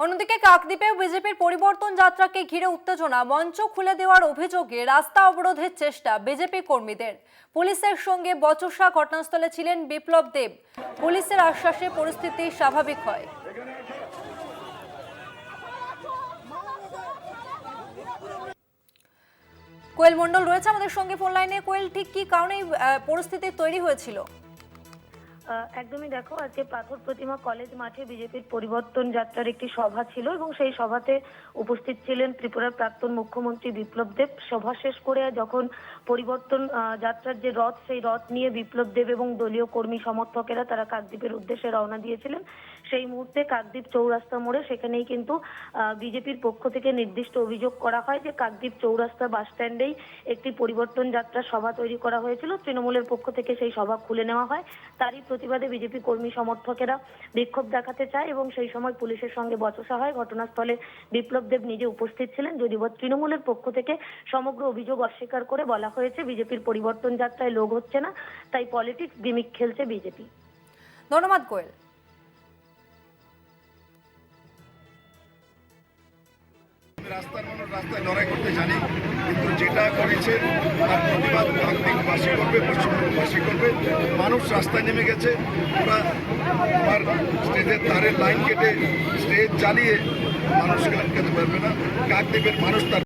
অন্যদিকে কাকদ্বীপেও বিজেপির পরিবর্তন যাত্রাকে ঘিরে উত্তেজনা। মঞ্চ খুলে দেওয়ার অভিযোগে রাস্তা অবরোধের চেষ্টা বিজেপি কর্মীদের। পুলিশের সঙ্গে বচসা। ঘটনাস্থলে ছিলেন বিপ্লব দেব। পুলিশের আশ্বাসে পরিস্থিতি স্বাভাবিক হয়। কোয়েল মণ্ডল রয়েছে আমাদের সঙ্গে ফোন লাইনে। কোয়েল, ঠিক কি কারণে পরিস্থিতি তৈরি হয়েছিল? একদমই দেখো, আজকে পাথর প্রতিমা কলেজ মাঠে বিজেপির পরিবর্তন যাত্রার একটি সভা ছিল এবং সেই সভাতে উপস্থিত ছিলেন ত্রিপুরার প্রাক্তন মুখ্যমন্ত্রী বিপ্লব দেব। সভা শেষ করে যখন পরিবর্তন যাত্রার যে রথ, সেই রথ নিয়ে বিপ্লব দেব এবং দলীয় কর্মী সমর্থকেরা তারা কাকদ্বীপের উদ্দেশ্যে রওনা দিয়েছিলেন। সেই মুহূর্তে কাকদ্বীপ চৌরাস্তা মোড়ে সেখানেই কিন্তু বিজেপির পক্ষ থেকে নির্দিষ্ট অভিযোগ করা হয় যে কাকদ্বীপ চৌরাস্তা বাস স্ট্যান্ডেই একটি পরিবর্তন যাত্রা সভা তৈরি করা হয়েছিল। তৃণমূলের পক্ষ থেকে সেই সভা খুলে নেওয়া হয়। তারই প্রতিবাদে বিজেপি কর্মী সমর্থকেরা বিক্ষোভ দেখাতে চায় এবং সেই সময় পুলিশের সঙ্গে বচসা হয়। ঘটনাস্থলে বিপ্লব দেব নিজে উপস্থিত ছিলেন, যদিও তৃণমূলের পক্ষ থেকে সমগ্র অভিযোগ অস্বীকার করে বলা হয়েছে বিজেপির পরিবর্তন যাত্রায় লোক হচ্ছে না, তাই পলিটিক্স গিমিক খেলছে বিজেপি। ধন্যবাদ কোয়েল। রাস্তার মানুষ রাস্তায় লড়াই করতে জানি, কিন্তু যেটা করেছে তার প্রতিবাদ বাসী করবে, পশ্চিমবঙ্গবাসী করবে। মানুষ রাস্তায় নেমে গেছে। ওরা আবার স্টেজের ধারের লাইন কেটে স্টেজ জ্বালিয়ে মানুষকে আটকাতে পারবে না। কাকদ্বীপের মানুষ তার